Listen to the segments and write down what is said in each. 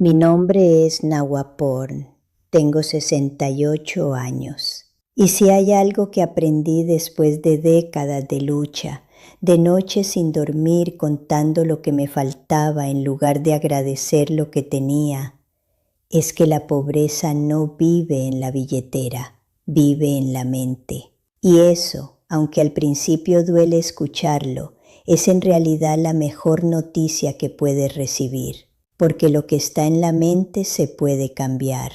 Mi nombre es Nahuaporn, tengo 68 años. Y si hay algo que aprendí después de décadas de lucha, de noches sin dormir contando lo que me faltaba en lugar de agradecer lo que tenía, es que la pobreza no vive en la billetera, vive en la mente. Y eso, aunque al principio duele escucharlo, es en realidad la mejor noticia que puedes recibir, porque lo que está en la mente se puede cambiar.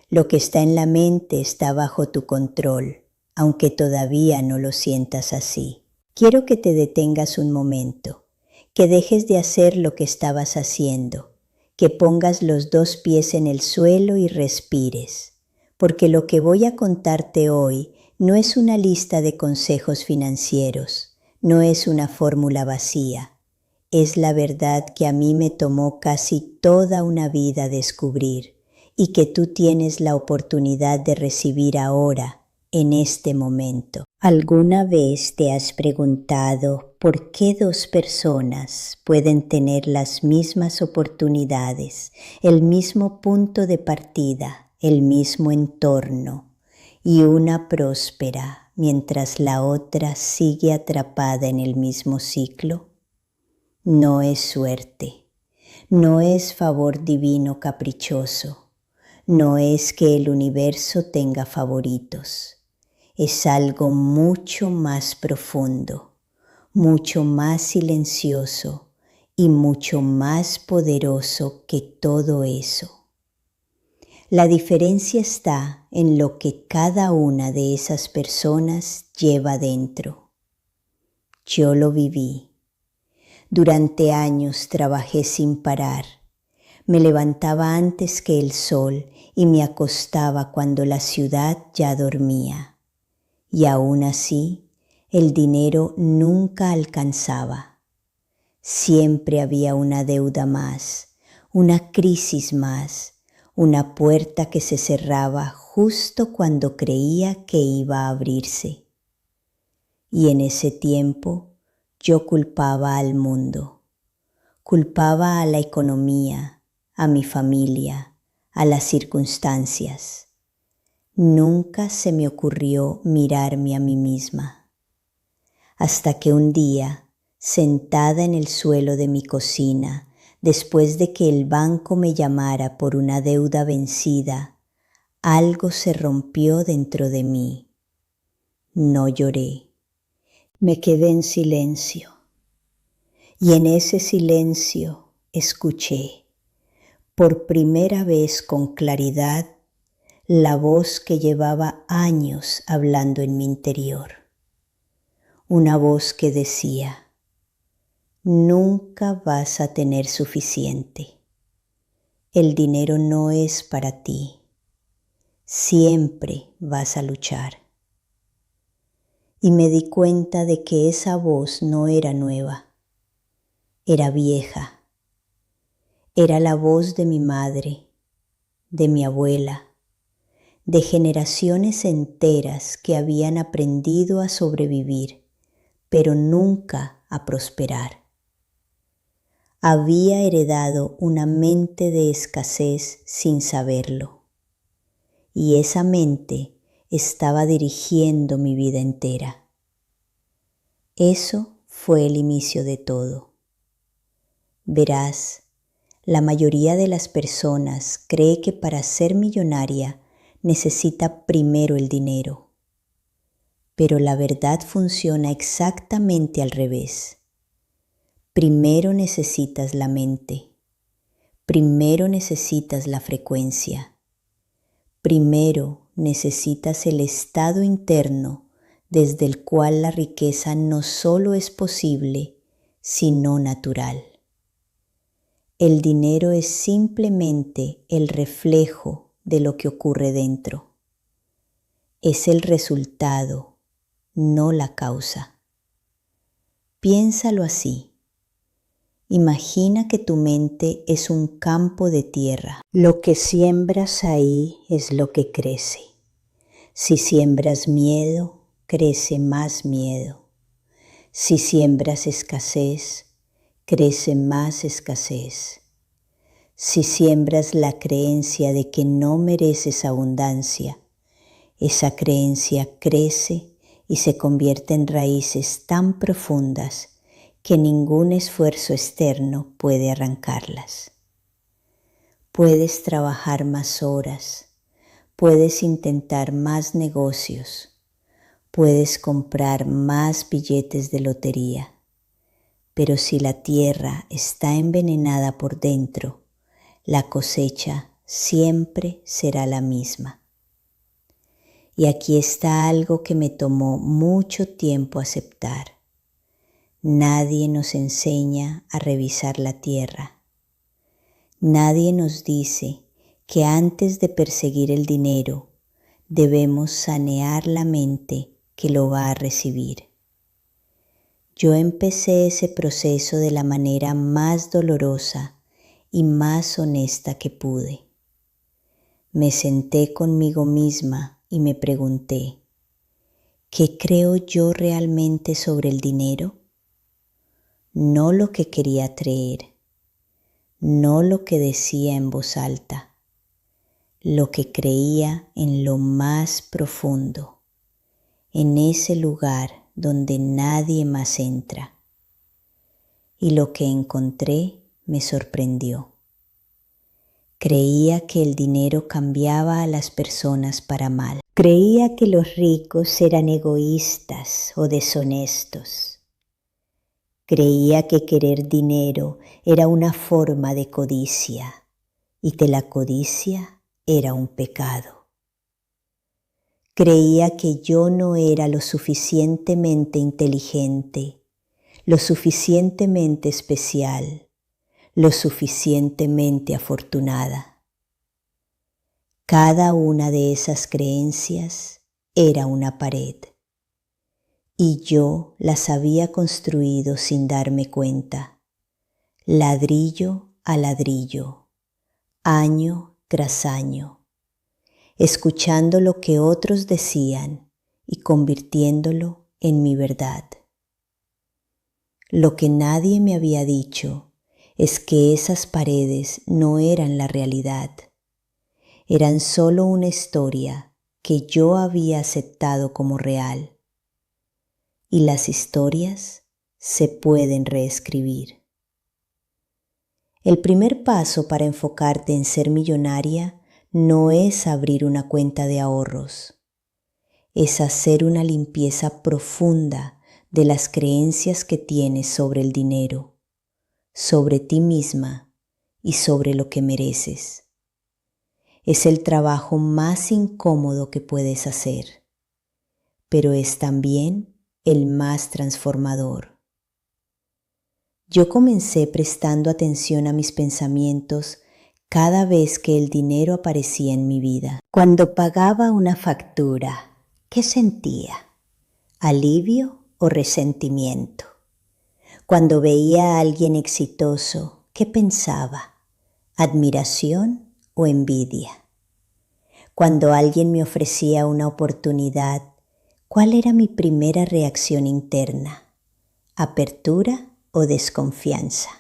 Lo que está en la mente está bajo tu control, aunque todavía no lo sientas así. Quiero que te detengas un momento, que dejes de hacer lo que estabas haciendo, que pongas los 2 pies en el suelo y respires, porque lo que voy a contarte hoy no es una lista de consejos financieros, no es una fórmula vacía, es la verdad que a mí me tomó casi toda una vida descubrir y que tú tienes la oportunidad de recibir ahora, en este momento. ¿Alguna vez te has preguntado por qué 2 personas pueden tener las mismas oportunidades, el mismo punto de partida, el mismo entorno, y una próspera mientras la otra sigue atrapada en el mismo ciclo? No es suerte, no es favor divino caprichoso, no es que el universo tenga favoritos. Es algo mucho más profundo, mucho más silencioso y mucho más poderoso que todo eso. La diferencia está en lo que cada una de esas personas lleva dentro. Yo lo viví. Durante años trabajé sin parar. Me levantaba antes que el sol y me acostaba cuando la ciudad ya dormía. Y aún así, el dinero nunca alcanzaba. Siempre había una deuda más, una crisis más, una puerta que se cerraba justo cuando creía que iba a abrirse. Y en ese tiempo yo culpaba al mundo, culpaba a la economía, a mi familia, a las circunstancias. Nunca se me ocurrió mirarme a mí misma, hasta que un día, sentada en el suelo de mi cocina, después de que el banco me llamara por una deuda vencida, algo se rompió dentro de mí. No lloré, me quedé en silencio, y en ese silencio escuché, por primera vez con claridad, la voz que llevaba años hablando en mi interior. Una voz que decía: nunca vas a tener suficiente. El dinero no es para ti. Siempre vas a luchar. Y me di cuenta de que esa voz no era nueva, era vieja. Era la voz de mi madre, de mi abuela, de generaciones enteras que habían aprendido a sobrevivir, pero nunca a prosperar. Había heredado una mente de escasez sin saberlo, y esa mente estaba dirigiendo mi vida entera. Eso fue el inicio de todo. Verás, la mayoría de las personas cree que para ser millonaria necesita primero el dinero. Pero la verdad funciona exactamente al revés. Primero necesitas la mente. Primero necesitas la frecuencia. Primero necesitas el estado interno desde el cual la riqueza no solo es posible, sino natural. El dinero es simplemente el reflejo de lo que ocurre dentro. Es el resultado, no la causa. Piénsalo así. Imagina que tu mente es un campo de tierra. Lo que siembras ahí es lo que crece. Si siembras miedo, crece más miedo. Si siembras escasez, crece más escasez. Si siembras la creencia de que no mereces abundancia, esa creencia crece y se convierte en raíces tan profundas que ningún esfuerzo externo puede arrancarlas. Puedes trabajar más horas, puedes intentar más negocios, puedes comprar más billetes de lotería, pero si la tierra está envenenada por dentro, la cosecha siempre será la misma. Y aquí está algo que me tomó mucho tiempo aceptar. Nadie nos enseña a revisar la tierra. Nadie nos dice que antes de perseguir el dinero, debemos sanear la mente que lo va a recibir. Yo empecé ese proceso de la manera más dolorosa y más honesta que pude. Me senté conmigo misma y me pregunté, ¿qué creo yo realmente sobre el dinero? No lo que quería creer, no lo que decía en voz alta, lo que creía en lo más profundo, en ese lugar donde nadie más entra. Y lo que encontré me sorprendió. Creía que el dinero cambiaba a las personas para mal. Creía que los ricos eran egoístas o deshonestos. Creía que querer dinero era una forma de codicia y que la codicia era un pecado. Creía que yo no era lo suficientemente inteligente, lo suficientemente especial, lo suficientemente afortunada. Cada una de esas creencias era una pared y yo las había construido sin darme cuenta, ladrillo a ladrillo, año tras año, escuchando lo que otros decían y convirtiéndolo en mi verdad. Lo que nadie me había dicho es que esas paredes no eran la realidad, eran solo una historia que yo había aceptado como real. Y las historias se pueden reescribir. El primer paso para enfocarte en ser millonaria no es abrir una cuenta de ahorros, es hacer una limpieza profunda de las creencias que tienes sobre el dinero, sobre ti misma y sobre lo que mereces. Es el trabajo más incómodo que puedes hacer, pero es también el más transformador. Yo comencé prestando atención a mis pensamientos cada vez que el dinero aparecía en mi vida. Cuando pagaba una factura, ¿qué sentía? ¿Alivio o resentimiento? Cuando veía a alguien exitoso, ¿qué pensaba? ¿Admiración o envidia? Cuando alguien me ofrecía una oportunidad, ¿cuál era mi primera reacción interna? ¿Apertura o desconfianza?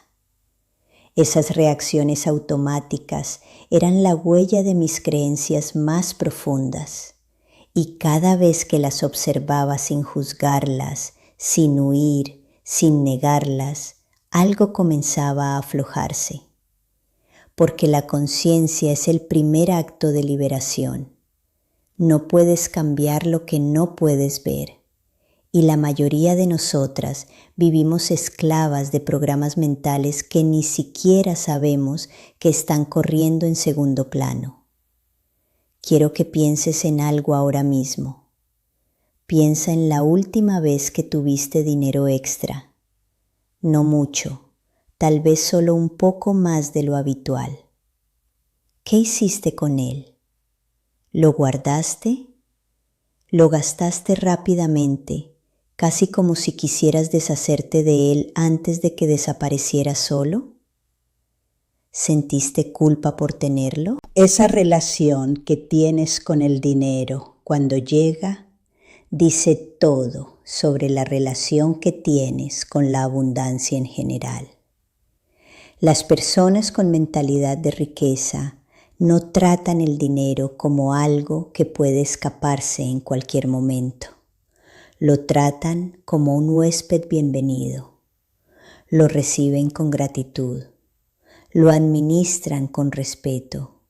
Esas reacciones automáticas eran la huella de mis creencias más profundas, y cada vez que las observaba sin juzgarlas, sin huir, sin negarlas, algo comenzaba a aflojarse. Porque la conciencia es el primer acto de liberación. No puedes cambiar lo que no puedes ver. Y la mayoría de nosotras vivimos esclavas de programas mentales que ni siquiera sabemos que están corriendo en segundo plano. Quiero que pienses en algo ahora mismo. Piensa en la última vez que tuviste dinero extra. No mucho, tal vez solo un poco más de lo habitual. ¿Qué hiciste con él? ¿Lo guardaste? ¿Lo gastaste rápidamente, casi como si quisieras deshacerte de él antes de que desapareciera solo? ¿Sentiste culpa por tenerlo? Esa relación que tienes con el dinero cuando llega dice todo sobre la relación que tienes con la abundancia en general. Las personas con mentalidad de riqueza no tratan el dinero como algo que puede escaparse en cualquier momento. Lo tratan como un huésped bienvenido. Lo reciben con gratitud. Lo administran con respeto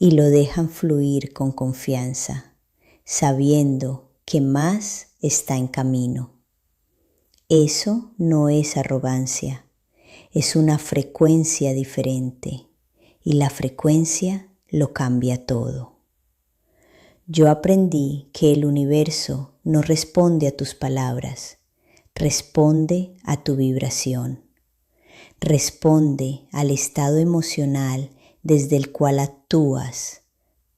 y lo dejan fluir con confianza, sabiendo que más está en camino. Eso no es arrogancia, es una frecuencia diferente y la frecuencia lo cambia todo. Yo aprendí que el universo no responde a tus palabras, responde a tu vibración. Responde al estado emocional desde el cual actúas,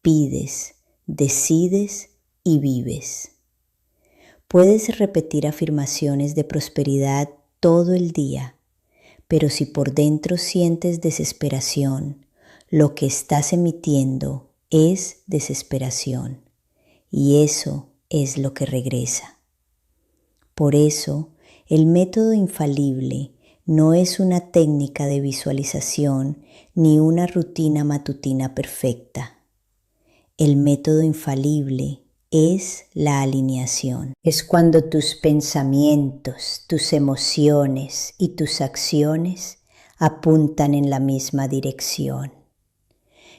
pides, decides y vives. Puedes repetir afirmaciones de prosperidad todo el día, pero si por dentro sientes desesperación, lo que estás emitiendo es desesperación, y eso es lo que regresa. Por eso, el método infalible no es una técnica de visualización ni una rutina matutina perfecta. El método infalible es la alineación. Es cuando tus pensamientos, tus emociones y tus acciones apuntan en la misma dirección.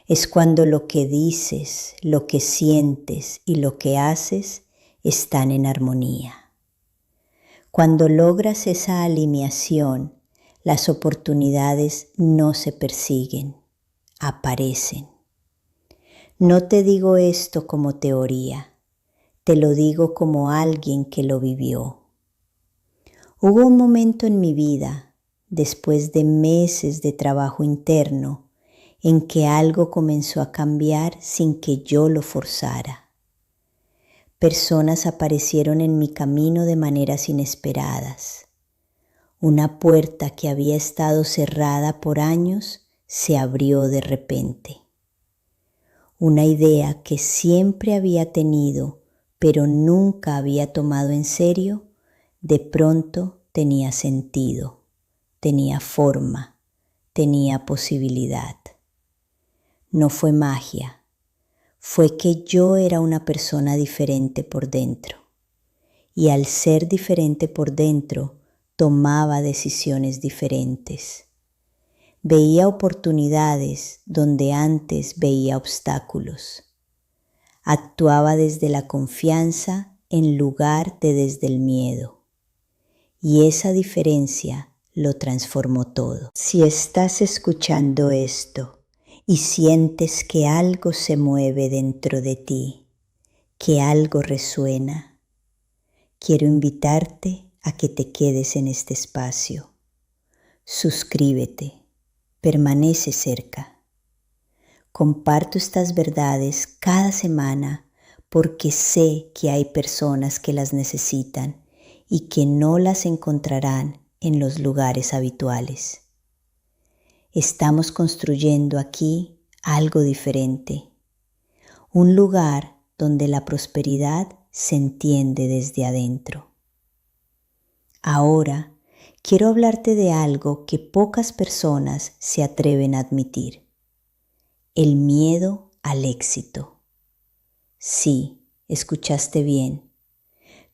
Es cuando lo que dices, lo que sientes y lo que haces están en armonía. Cuando logras esa alineación, las oportunidades no se persiguen, aparecen. No te digo esto como teoría, te lo digo como alguien que lo vivió. Hubo un momento en mi vida, después de meses de trabajo interno, en que algo comenzó a cambiar sin que yo lo forzara. Personas aparecieron en mi camino de maneras inesperadas. Una puerta que había estado cerrada por años se abrió de repente. Una idea que siempre había tenido, pero nunca había tomado en serio, de pronto tenía sentido, tenía forma, tenía posibilidad. No fue magia. Fue que yo era una persona diferente por dentro, y al ser diferente por dentro, tomaba decisiones diferentes. Veía oportunidades donde antes veía obstáculos. Actuaba desde la confianza en lugar de desde el miedo, y esa diferencia lo transformó todo. Si estás escuchando esto, y sientes que algo se mueve dentro de ti, que algo resuena, quiero invitarte a que te quedes en este espacio. Suscríbete, permanece cerca. Comparto estas verdades cada semana porque sé que hay personas que las necesitan y que no las encontrarán en los lugares habituales. Estamos construyendo aquí algo diferente, un lugar donde la prosperidad se entiende desde adentro. Ahora quiero hablarte de algo que pocas personas se atreven a admitir: el miedo al éxito. Sí, escuchaste bien.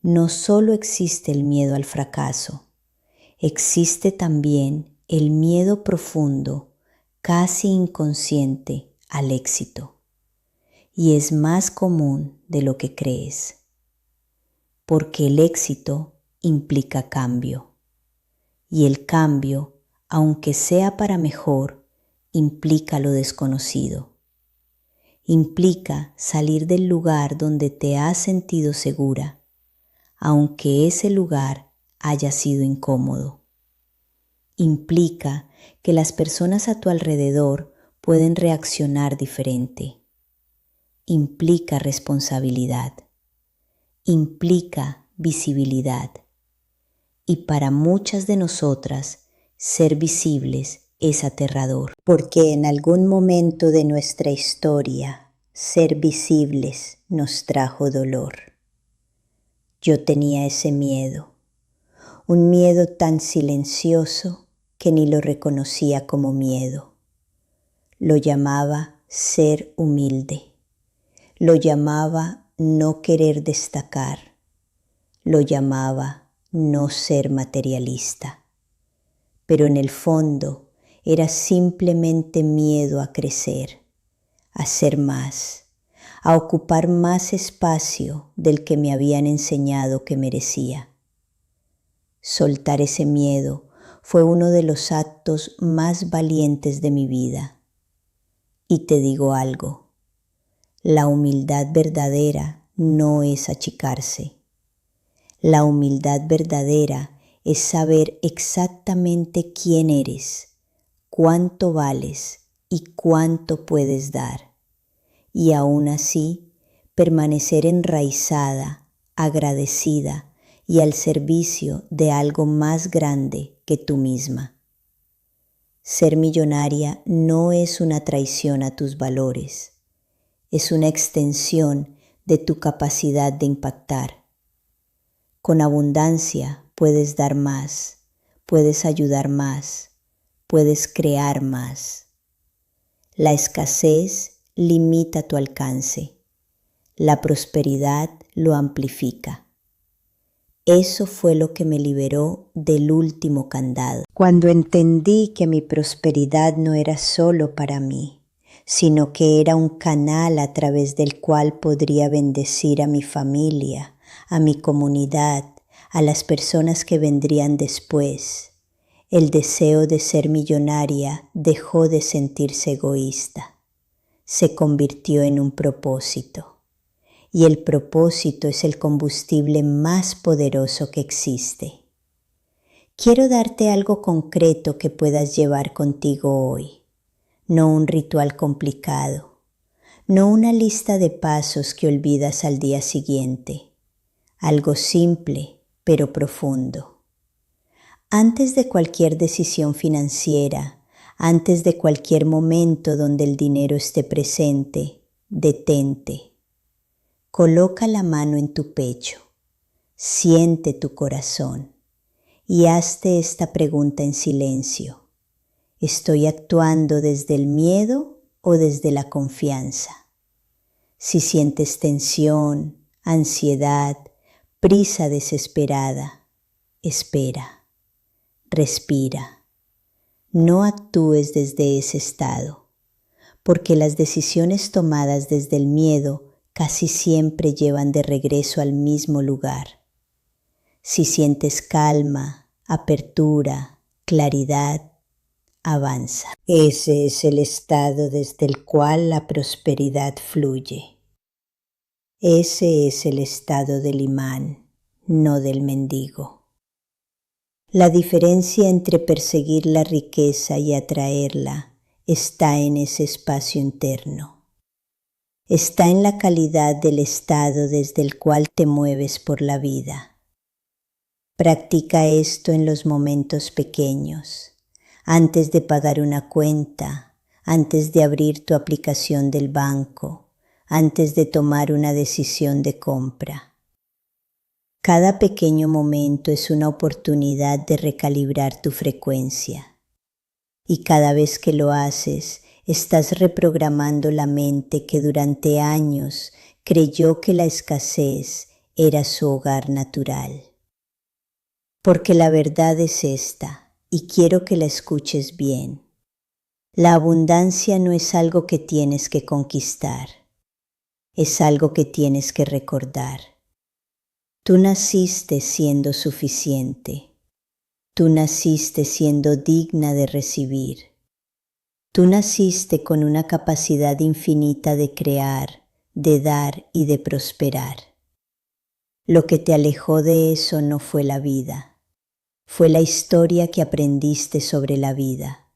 No solo existe el miedo al fracaso, existe también el miedo profundo, casi inconsciente, al éxito. Y es más común de lo que crees, porque el éxito implica cambio. Y el cambio, aunque sea para mejor, implica lo desconocido. Implica salir del lugar donde te has sentido segura, aunque ese lugar haya sido incómodo. Implica que las personas a tu alrededor pueden reaccionar diferente. Implica responsabilidad. Implica visibilidad. Y para muchas de nosotras, ser visibles es aterrador, porque en algún momento de nuestra historia, ser visibles nos trajo dolor. Yo tenía ese miedo, un miedo tan silencioso que ni lo reconocía como miedo. Lo llamaba ser humilde. Lo llamaba no querer destacar. Lo llamaba no ser materialista. Pero en el fondo era simplemente miedo a crecer, a ser más, a ocupar más espacio del que me habían enseñado que merecía. Soltar ese miedo fue uno de los actos más valientes de mi vida. Y te digo algo, la humildad verdadera no es achicarse. La humildad verdadera es saber exactamente quién eres, cuánto vales y cuánto puedes dar. Y aún así, permanecer enraizada, agradecida y al servicio de algo más grande que tú misma. Ser millonaria no es una traición a tus valores, es una extensión de tu capacidad de impactar. Con abundancia puedes dar más, puedes ayudar más, puedes crear más. La escasez limita tu alcance, la prosperidad lo amplifica. Eso fue lo que me liberó del último candado. Cuando entendí que mi prosperidad no era solo para mí, sino que era un canal a través del cual podría bendecir a mi familia, a mi comunidad, a las personas que vendrían después. El deseo de ser millonaria dejó de sentirse egoísta. Se convirtió en un propósito. Y el propósito es el combustible más poderoso que existe. Quiero darte algo concreto que puedas llevar contigo hoy. No un ritual complicado, no una lista de pasos que olvidas al día siguiente. Algo simple, pero profundo. Antes de cualquier decisión financiera, antes de cualquier momento donde el dinero esté presente, detente. Coloca la mano en tu pecho, siente tu corazón y hazte esta pregunta en silencio. ¿Estoy actuando desde el miedo o desde la confianza? Si sientes tensión, ansiedad, prisa desesperada, espera, respira. No actúes desde ese estado, porque las decisiones tomadas desde el miedo casi siempre llevan de regreso al mismo lugar. Si sientes calma, apertura, claridad, avanza. Ese es el estado desde el cual la prosperidad fluye. Ese es el estado del imán, no del mendigo. La diferencia entre perseguir la riqueza y atraerla está en ese espacio interno. Está en la calidad del estado desde el cual te mueves por la vida. Practica esto en los momentos pequeños, antes de pagar una cuenta, antes de abrir tu aplicación del banco, antes de tomar una decisión de compra. Cada pequeño momento es una oportunidad de recalibrar tu frecuencia. Y cada vez que lo haces, estás reprogramando la mente que durante años creyó que la escasez era su hogar natural. Porque la verdad es esta, y quiero que la escuches bien. La abundancia no es algo que tienes que conquistar, es algo que tienes que recordar. Tú naciste siendo suficiente, tú naciste siendo digna de recibir. Tú naciste con una capacidad infinita de crear, de dar y de prosperar. Lo que te alejó de eso no fue la vida, fue la historia que aprendiste sobre la vida.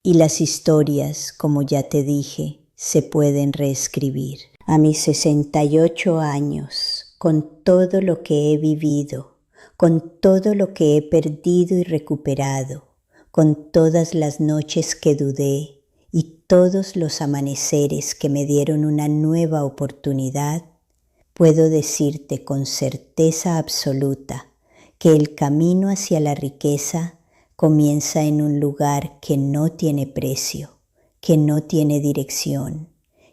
Y las historias, como ya te dije, se pueden reescribir. A mis 68 años, con todo lo que he vivido, con todo lo que he perdido y recuperado, con todas las noches que dudé y todos los amaneceres que me dieron una nueva oportunidad, puedo decirte con certeza absoluta que el camino hacia la riqueza Comienza en un lugar que no tiene precio, que no tiene dirección,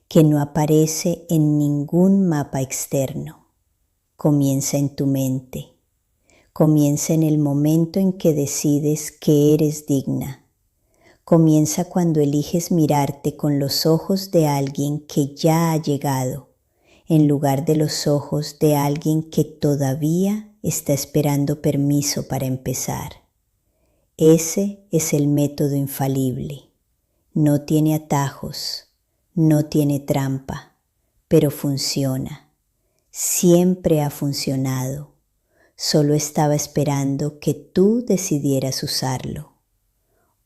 que no aparece en ningún mapa externo. Comienza en tu mente. Comienza en el momento en que decides que eres digna. Comienza cuando eliges mirarte con los ojos de alguien que ya ha llegado, en lugar de los ojos de alguien que todavía está esperando permiso para empezar. Ese es el método infalible. No tiene atajos, no tiene trampa, pero funciona. Siempre ha funcionado. Solo estaba esperando que tú decidieras usarlo.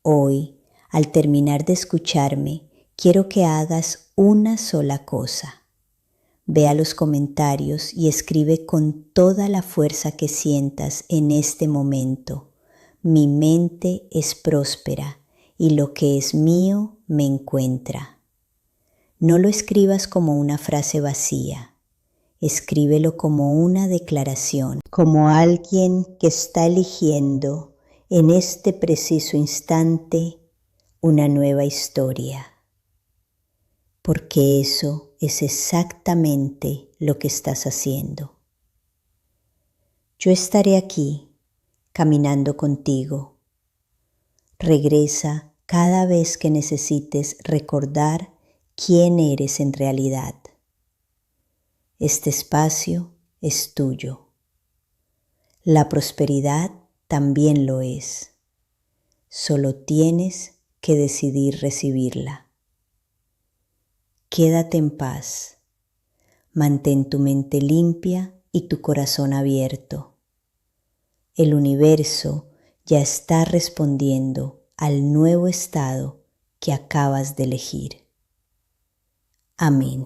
Hoy, al terminar de escucharme, quiero que hagas una sola cosa. Ve a los comentarios y escribe con toda la fuerza que sientas en este momento. Mi mente es próspera y lo que es mío me encuentra. No lo escribas como una frase vacía. Escríbelo como una declaración, como alguien que está eligiendo en este preciso instante una nueva historia. Porque eso es exactamente lo que estás haciendo. Yo estaré aquí, caminando contigo. Regresa cada vez que necesites recordar quién eres en realidad. Este espacio es tuyo. La prosperidad también lo es. Solo tienes que decidir recibirla. Quédate en paz. Mantén tu mente limpia y tu corazón abierto. El universo ya está respondiendo al nuevo estado que acabas de elegir. Amén.